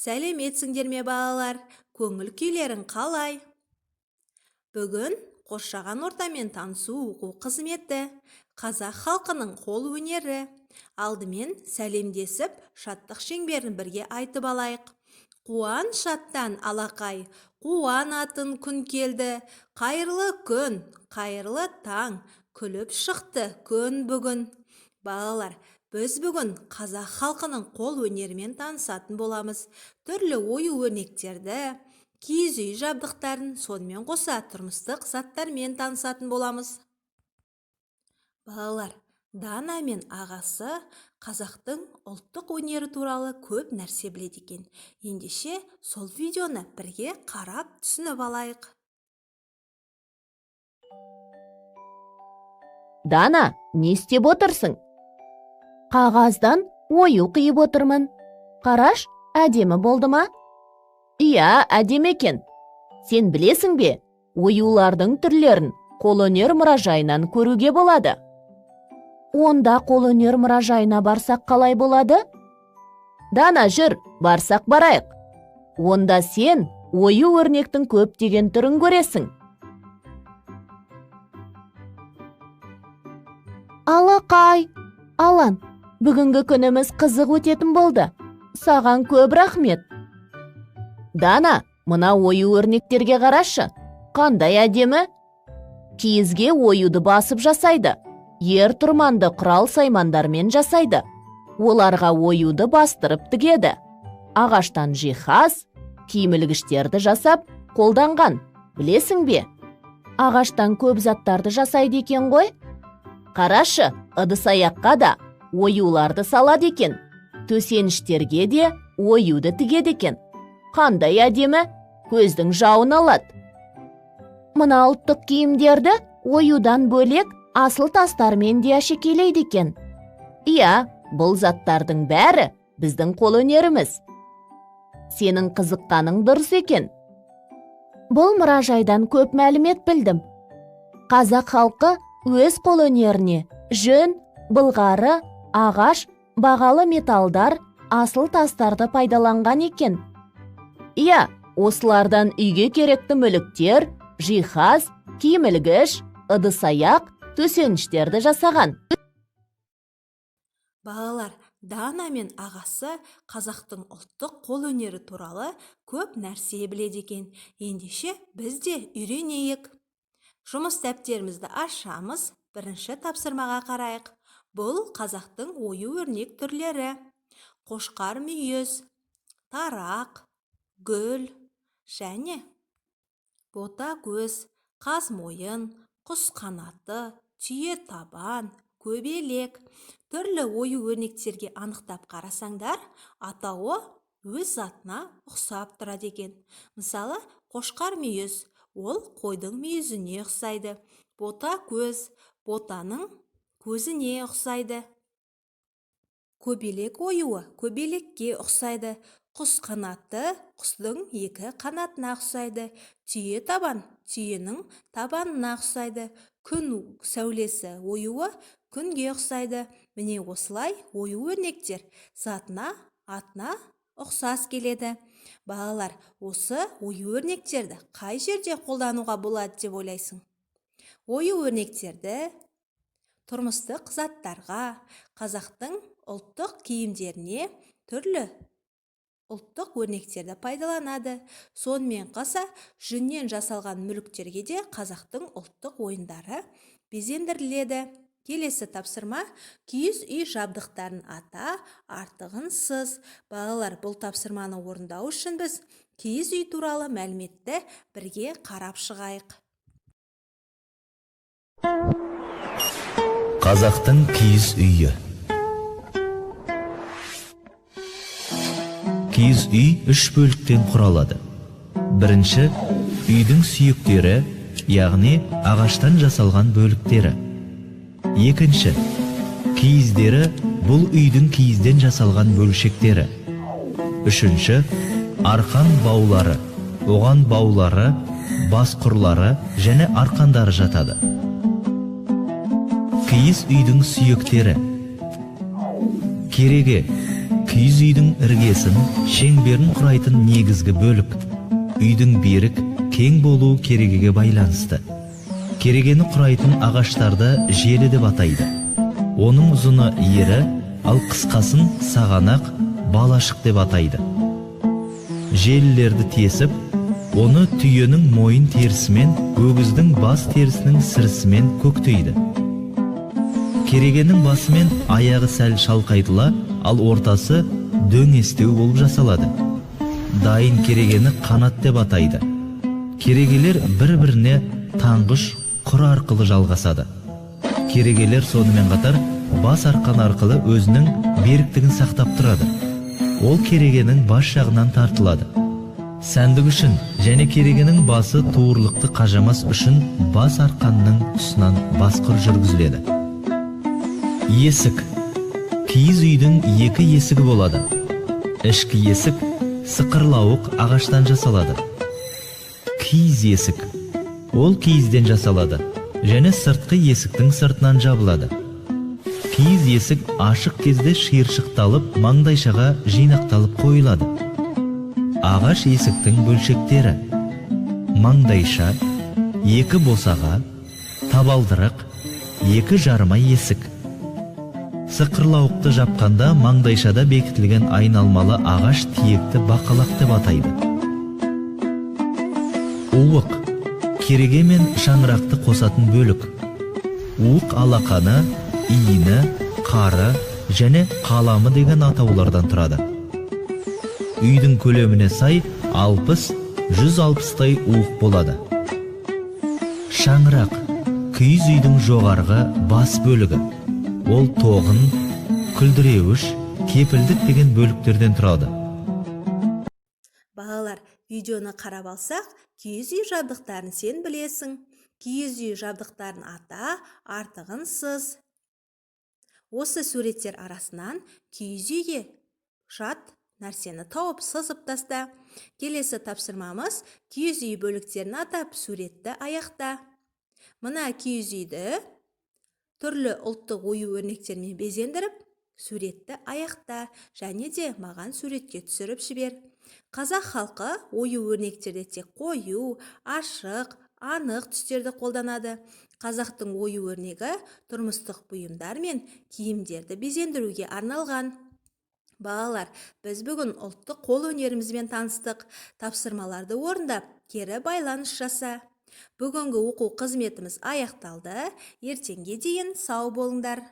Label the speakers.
Speaker 1: Сәлеметсіңдер ме балалар, көңіл күйлерің қалай? Бүгін қоршаған ортамен танысу оқу қызметі, қазақ халқының қол өнері. Алдымен сәлемдесіп, шаттық шеңберін бірге айтып алайық. Қуан шаттан алақай, қуанатын күн келді. Қайырлы күн, қайырлы таң, күліп шықты күн бүгін. Балалар, біз бүгін қазақ халқының қол өнерімен танысатын боламыз. Түрлі ою-өрнектерді, киіз үй жабдықтарын, сонымен қоса тұрмыстық заттармен танысатын боламыз. Балалар, Дана мен ағасы қазақтың ұлттық өнері туралы көп нәрсе біледі екен. Ендеше сол видеоны бірге қарап түсініп алайық.
Speaker 2: Дана, не істеп отырсың? Қағаздан ою қиып отырмын. Қараш, әдемі болды ма? Иә, әдемі екен. Сен білесің бе, оюлардың түрлерін қолөнер мұражайынан көруге болады. Онда қолөнер мұражайына барсақ қалай болады? Дана, жүр, барсақ барайық. Онда сен ою-өрнектің көптеген түрін көресің. Алақай, Алан, бүгінгі күніміз қызық өтетін болды. Саған көп рахмет. Дана, мына ою-өрнектерге қарашы. Қандай әдемі? Киізге оюды басып жасайды. Ер-тұрманды құрал-саймандармен жасайды. Оларға оюды бастырып тігеді. Ағаштан жиһаз, киім-ілгіштерді жасап қолданған. Білесің бе? Ағаштан көп заттарды жасайды екен ғой? Қарашы, ыдыс-аяққа да оюларды салады екен. Төсеніштерге де оюды тігеді екен. Қандай әдемі, көздің жауын алады. Мына ұлттық киімдерді оюдан бөлек асыл тастармен де әшекейлейді екен. Иә, бұл заттардың бәрі біздің қолөнеріміз. Сенің қызыққаның дұрыс екен. Бұл мұражайдан көп мәлімет білдім. Қазақ халқы өз қолөнеріне жүн, былғары, ағаш, бағалы металдар, асыл тастарды пайдаланған екен. Иә, осылардан үйге керекті мүліктер, жиһаз, киім-ілгіш, ыдыс-аяқ, төсеніштерді жасаған.
Speaker 1: Балалар, Дана мен ағасы қазақтың ұлттық қолөнері туралы көп нәрсе біледі екен. Ендеше біз де үйренейік. Жұмыс дәптерімізді ашамыз, бірінші тапсырмаға қарайық. Бұл қазақтың ою-өрнек түрлері: қошқар мүйіз, тарақ, гүл және бота көз, қаз мойын, құс қанаты, түйе табан, көбелек. Түрлі ою-өрнектерге анықтап қарасаңдар, атауы өз затына ұқсап тұрады екен. Мысалы, қошқар мүйіз, ол қойдың мүйізіне ұқсайды. Бота көз, ботаның көзіне ұқсайды. Көбелек оюы көбелекке ұқсайды. Құс қанаты құстың екі қанатына ұқсайды. Түйе табан түйенің табанына ұқсайды. Күн сәулесі оюы күнге ұқсайды. Міне осылай ою-өрнектер затына, атына ұқсас келеді. Балалар, осы ою-өрнектерді қай жерде қолдануға болады деп ойлайсың? Ою-өрнектерді тұрмыстық заттарға, қазақтың ұлттық киімдеріне түрлі ұлттық өрнектерді пайдаланады. Сонымен қоса жүннен жасалған мүліктерге де қазақтың ұлттық ойындары безендіріледі. Келесі тапсырма: киіз үй жабдықтарын ата, артығынсыз. Балалар, бұл тапсырманы орындау үшін біз киіз үй туралы мәліметті бірге қарап шығайық.
Speaker 3: Қазақтың киіз үйі. Киіз үй үш бөліктен құралады. Бірінші, үйдің сүйектері, яғни ағаштан жасалған бөліктері. Екінші, киіздері, бұл үйдің киізден жасалған бөлшектері. Үшінші, арқан баулары, оған баулары, басқұрлары және арқандары жатады. Киіз үйдің сүйектері: кереге, киіз үйдің іргесін, шеңберін құрайтын негізгі бөлік. Үйдің берік, кең болуы керегеге байланысты. Керегені құрайтын ағаштарды желі деп атайды. Оның ұзыны ері, ал қысқасын сағанақ, балашық деп атайды. Желілерді тесіп, оны түйенің мойын терісімен, өгіздің бас терісінің сірісімен көктейді. Керегенің басы мен аяғы сәл шалқайтыла, ал ортасы дөңестеу болып жасалады. Дайын керегені қанат деп атайды. Керегелер бір-біріне таңғыш құр арқылы жалғасады. Керегелер сонымен қатар бас арқан арқылы өзінің беріктігін сақтап тұрады. Ол керегенің бас жағынан тартылады. Сәндік үшін және керегенің басы туырлықты қажамас үшін бас арқанның тұсынан басқыр жүргізіледі. Есік. Киіз үйдің екі есігі болады. Ішкі есік сықырлауық ағаштан жасалады. Киіз есік. Ол киізден жасалады және сыртқы есіктің сыртынан жабылады. Киіз есік ашық кезде шиыршықталып, маңдайшаға жинақталып қойылады. Ағаш есіктің бөлшектері: маңдайша, екі босаға, табалдырық, екі жарма есік. Сықырлауықты жапқанда маңдайшада бекітілген айналмалы ағаш тиекті бақалақ деп атайды. Уық. Кереге мен шаңырақты қосатын бөлік. Уық алақаны, иіні, қары және қаламы деген атаулардан тұрады. Үйдің көлеміне сай 60-160-тай уық болады. Шаңырақ. Киіз үйдің жоғарғы бас бөлігі. Ол тоғын, күлдіреуіш, кепілдік деген бөліктерден тұрады.
Speaker 1: Балалар, видеоны қарап алсақ, киіз үй жабдықтарын сен білесің. Киіз үй жабдықтарын ата, артығын сыз. Осы суреттер арасынан киіз үйге жат нәрсені тауып сызып таста. Келесі тапсырмамыз киіз үй бөліктерін атап суретті аяқта. Мына киіз үйді түрлі ұлттық ою-өрнектермен безендіріп, суретті аяқта және де маған суретке түсіріп жібер. Қазақ халқы ою-өрнектерде тек қою, ашық, анық түстерді қолданады. Қазақтың ою-өрнегі тұрмыстық бұйымдар мен киімдерді безендіруге арналған. Балалар, біз бүгін ұлттық қол өнерімізбен таныстық. Тапсырмаларды орындап, кері байланыс жаса. Бүгінгі оқу қызметіміз аяқталды. Ертеңге дейін сау болыңдар.